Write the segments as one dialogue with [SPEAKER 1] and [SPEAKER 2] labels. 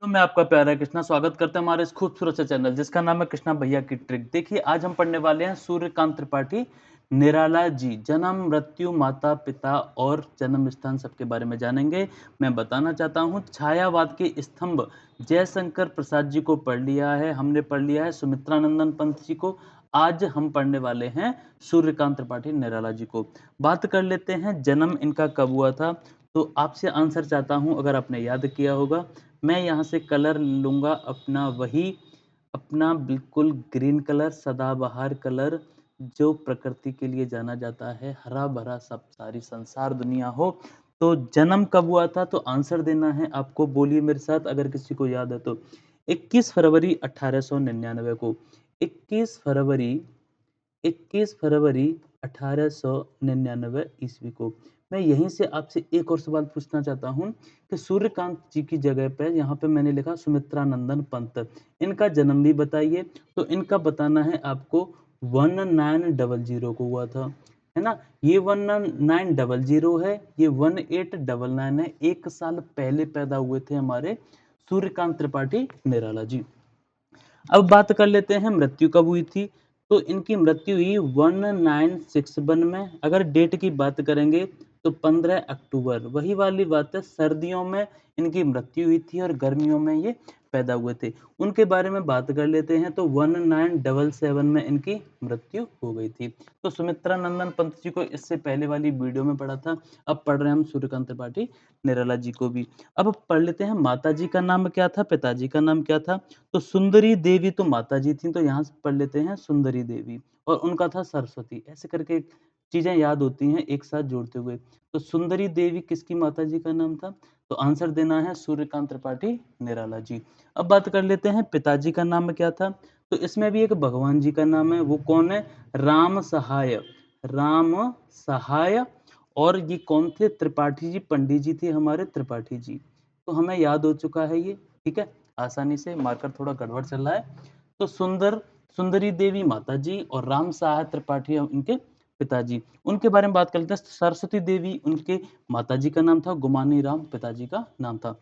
[SPEAKER 1] तो मैं आपका प्यारा कृष्णा स्वागत करता हूं हमारे इस खूबसूरत से चैनल जिसका नाम है कृष्णा भैया की ट्रिक। देखिए आज हम पढ़ने वाले हैं सूर्यकांत त्रिपाठी निराला जी। जन्म, मृत्यु, माता पिता और जन्म स्थान सबके बारे में जानेंगे। मैं बताना चाहता हूं छायावाद के स्तंभ जयशंकर प्रसाद जी को पढ़ लिया है, हमने पढ़ लिया है सुमित्रानंदन पंत जी को। आज हम पढ़ने वाले हैं सूर्यकांत त्रिपाठी निराला जी को। बात कर लेते हैं जन्म इनका कब हुआ था। तो आपसे आंसर चाहता हूं, अगर आपने याद किया होगा। मैं यहाँ से कलर लूँगा अपना वही, अपना बिल्कुल ग्रीन कलर, सदाबहार कलर, जो प्रकृति के लिए जाना जाता है, हरा-भरा सब सारी संसार दुनिया हो। तो जन्म कब हुआ था? तो आंसर देना है आपको, बोलिए मेरे साथ अगर किसी को याद है तो। 21 फरवरी 1899 को, 21 फरवरी 21 फरवरी 1899 ईस्वी को। मैं यहीं से आपसे एक और सवाल पूछना चाहता हूँ कि सूर्यकांत जी की जगह पे यहाँ पे मैंने लिखा सुमित्रानंदन पंत, इनका जन्म भी बताइए। तो इनका बताना है आपको 1900 को हुआ था, है ना? ये 1900 है, ये 1899 है। 1 साल पहले पैदा हुए थे हमारे सूर्यकांत त्रिपाठी निराला जी। अब बात कर लेते हैं मृत्यु कब हुई थी। तो इनकी मृत्यु हुई 1961 में। अगर डेट की बात करेंगे तो 15 अक्टूबर, वही वाली बात है, सर्दियों में इनकी मृत्यु हुई थी और गर्मियों में ये पैदा हुए थे। उनके बारे में बात कर लेते हैं तो 1977 में इनकी मृत्यु हो गई थी। तो सुमित्रा नंदन पंत जी को इससे पहले वाली वीडियो में पढ़ा था, अब पढ़ रहे हैं हम सूर्यकांत त्रिपाठी निराला जी को भी। अब पढ़ लेते हैं माता जी का नाम क्या था, पिताजी का नाम क्या था। तो सुंदरी देवी तो माता जी थी, तो यहाँ से पढ़ लेते हैं सुंदरी देवी, और उनका था सरस्वती। ऐसे करके चीजें याद होती हैं एक साथ जोड़ते हुए। तो सुंदरी देवी किसकी माता जी का नाम था? तो आंसर देना है सूर्यकांत त्रिपाठी निराला जी। अब बात कर लेते हैं पिताजी का नाम क्या था। तो इसमें भी एक भगवान जी का नाम है, वो कौन है? राम सहाय, राम सहाय। और ये कौन थे? त्रिपाठी जी, पंडित जी थे हमारे त्रिपाठी जी। तो हमें याद हो चुका है ये, ठीक है, आसानी से। मार्कर थोड़ा गड़बड़ चल रहा है। तो सुंदरी देवी माता जी और राम सहाय त्रिपाठी उनके पिताजी। उनके बारे में बात कर लेते हैं। सरस्वती देवी उनके माताजी का नाम था, गुमानी राम पिताजी का नाम था।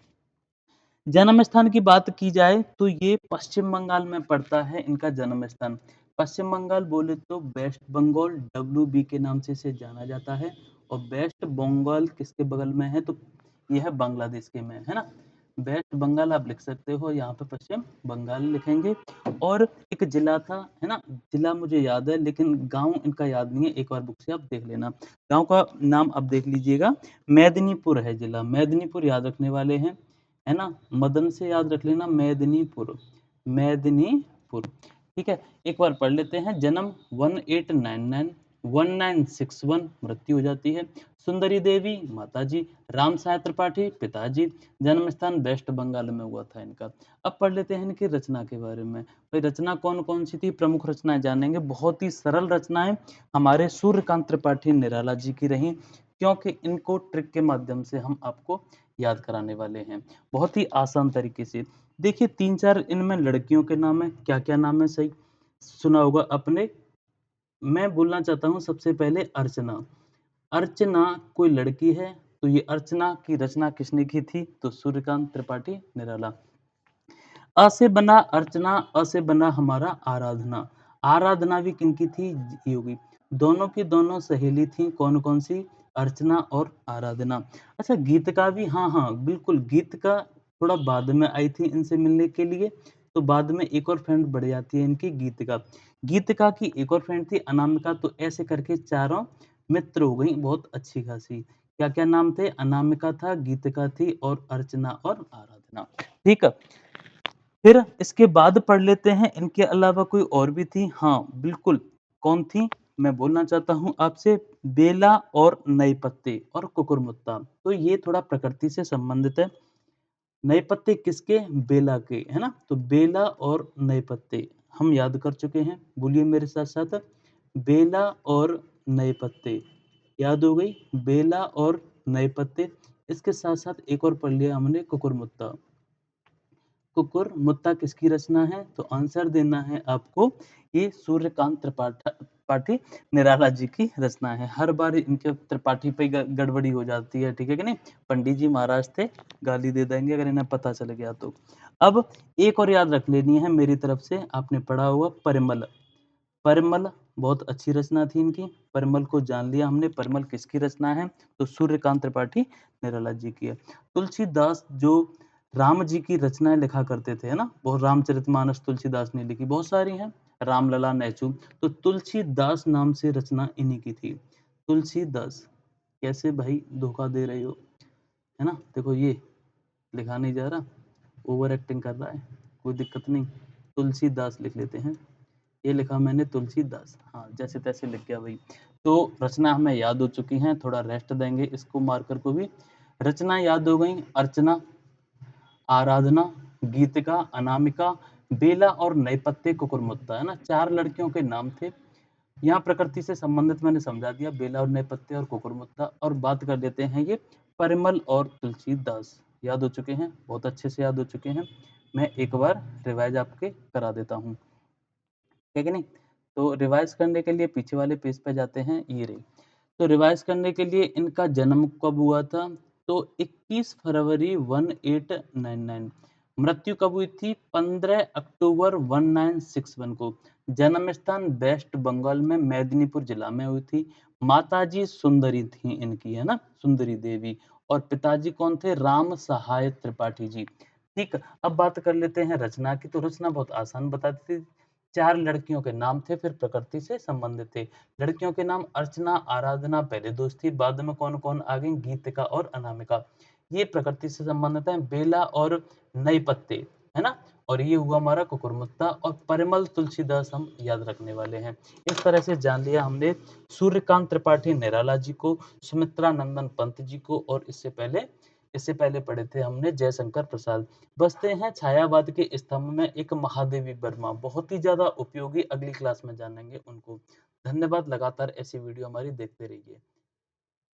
[SPEAKER 1] जन्म स्थान की बात की जाए तो ये पश्चिम बंगाल में पड़ता है इनका जन्म स्थान। पश्चिम बंगाल बोले तो वेस्ट बंगाल, WB के नाम से इसे जाना जाता है। और वेस्ट बंगाल किसके बगल में है? तो यह है बांग्लादेश के में, है ना? वेस्ट बंगाल आप लिख सकते हो, यहाँ पे पश्चिम बंगाल लिखेंगे। और एक जिला था, है ना? जिला मुझे याद है लेकिन गांव इनका याद नहीं है, एक बार बुक से आप देख लेना। गांव का नाम आप देख लीजिएगा, मेदिनीपुर है जिला, मेदिनीपुर याद रखने वाले हैं, है ना? मदन से याद रख लेना, मेदिनीपुर, मेदिनीपुर, ठीक है। एक बार पढ़ लेते हैं। जन्म 1899, 1961 मृत्यु हो जाती है। सुंदरी देवी माताजी, राम साय त्रिपाठी पिताजी, जन्म स्थान वेस्ट बंगाल में हुआ था इनका। अब पढ़ लेते हैं इनकी रचना के बारे में। भाई रचना कौन कौन सी थी, प्रमुख रचनाएं जानेंगे। बहुत ही सरल रचनाएं हमारे सूर्यकांत त्रिपाठी निराला जी की रही, क्योंकि इनको ट्रिक के माध्यम से हम आपको याद कराने वाले हैं बहुत ही आसान तरीके से। देखिए 3-4 इनमें लड़कियों के नाम है, क्या क्या नाम है सही सुना होगा आपने। मैं बोलना चाहता हूँ सबसे पहले अर्चना। अर्चना कोई लड़की है, तो ये अर्चना की रचना किसने की थी? तो सूर्यकांत त्रिपाठी निराला। अ से बना अर्चना, अ से बना हमारा आराधना। आराधना भी किनकी थी? योगी। दोनों की दोनों सहेली थी, कौन कौन सी? अर्चना और आराधना। अच्छा गीतिका भी, हाँ हाँ बिल्कुल, गीतिका थोड़ा बाद में आई थी इनसे मिलने के लिए, तो बाद में एक और फ्रेंड बढ़ जाती है इनकी, गीतिका। गीतिका की एक और फ्रेंड थी अनामिका। तो ऐसे करके चारों मित्र हो गई बहुत अच्छी खासी। क्या क्या नाम थे? अनामिका था, गीतिका थी और अर्चना और आराधना, ठीक है। फिर इसके बाद पढ़ लेते हैं, इनके अलावा कोई और भी थी, हाँ बिल्कुल। कौन थी? मैं बोलना चाहता हूँ आपसे, बेला और नए पत्ते और कुकुरमुत्ता। तो ये थोड़ा प्रकृति से संबंधित है। नए पत्ते किसके? बेला के, है ना? तो बेला और नए पत्ते हम याद कर चुके हैं, बोलिए मेरे साथ साथ, बेला और नए पत्ते याद हो गई, बेला और नए पत्ते। इसके साथ साथ एक और पढ़ लिया हमने, कुकुरमुत्ता। कुकुर मुत्ता किसकी रचना है? तो आंसर देना है आपको, ये सूर्यकांत त्रिपाठी त्रिपाठी निराला जी की रचना है। हर बार इनके त्रिपाठी पे गड़बड़ी हो जाती है, ठीक है कि नहीं? पंडित जी महाराज थे, गाली दे देंगे अगर इन्हें पता चल गया तो। अब एक और याद रख लेनी है मेरी तरफ से, आपने पढ़ा हुआ परिमल। परिमल बहुत अच्छी रचना थी इनकी। परिमल को जान लिया हमने, परिमल किसकी रचना है? तो सूर्यकांत त्रिपाठी निराला जी की है। तुलसीदास जो राम जी की रचनाएं लिखा करते थे, है ना? वो रामचरितमानस तुलसीदास ने लिखी, बहुत सारी हैं, रामलला, नैचू। तो तुलसीदास नाम से रचना इन्हीं की थी। तुलसीदास, कैसे भाई धोखा दे रहे हो, है ना? देखो ये लिखा नहीं जा रहा, ओवर एक्टिंग कर रहा है, कोई दिक्कत नहीं, तुलसीदास लिख लेते हैं। ये लिखा मैंने तुलसीदास, हाँ जैसे तैसे लिख गया भाई। तो रचना हमें याद हो चुकी हैं, थोड़ा रेस्ट देंगे इसको मार्कर को भी। रचना याद हो गई, अर्चना, आराधना, गीतिका, अनामिका, बेला और नैपत्य कुकुरमुत्ता, है ना? 4 लड़कियों के नाम थे। यहाँ प्रकृति से संबंधित मैंने समझा दिया, बेला और नैपत्य और कुकुरमुत्ता। और बात कर लेते हैं ये परिमल और तुलसीदास। याद हो चुके हैं, बहुत अच्छे से याद हो चुके हैं। मैं एक बार रिवाइज आपके करा देता हूँ, ठीक है नहीं? तो रिवाइज करने के लिए पीछे वाले पेज पे जाते हैं, ये रही। तो रिवाइज करने के लिए इनका जन्म कब हुआ था? तो 21 फरवरी 1899। मृत्यु कब हुई थी? 15 अक्टूबर 1961 को। जन्म स्थान वेस्ट बंगाल में मेदिनीपुर जिला में हुई थी। माताजी सुंदरी थी इनकी, है ना? सुंदरी देवी। और पिताजी कौन थे? राम सहाय त्रिपाठी जी। ठीक, अब बात कर लेते हैं रचना की। तो रचना बहुत आसान बता दी थी। 4 लड़कियों के नाम थे, फिर प्रकृति से संबंधित थे। लड़कियों के नाम अर्चना, आराधना पहले दोस्त थी, बाद में कौन कौन आ गई? गीतिका और अनामिका, ये प्रकृति से संबंधित है। बेला और नई पत्ते, है ना? और ये हुआ हमारा कुकुरमुत्ता। और परिमल तुलसीदास हम याद रखने वाले हैं। इस तरह से जान लिया हमने सूर्यकांत त्रिपाठी निराला जी को, सुमित्रा नंदन पंत जी को, और इससे पहले पढ़े थे हमने जयशंकर प्रसाद। बसते हैं छायावाद के स्तंभ में एक महादेवी वर्मा, बहुत ही ज्यादा उपयोगी, अगली क्लास में जानेंगे उनको। धन्यवाद, लगातार ऐसी वीडियो हमारी देखते रहिए।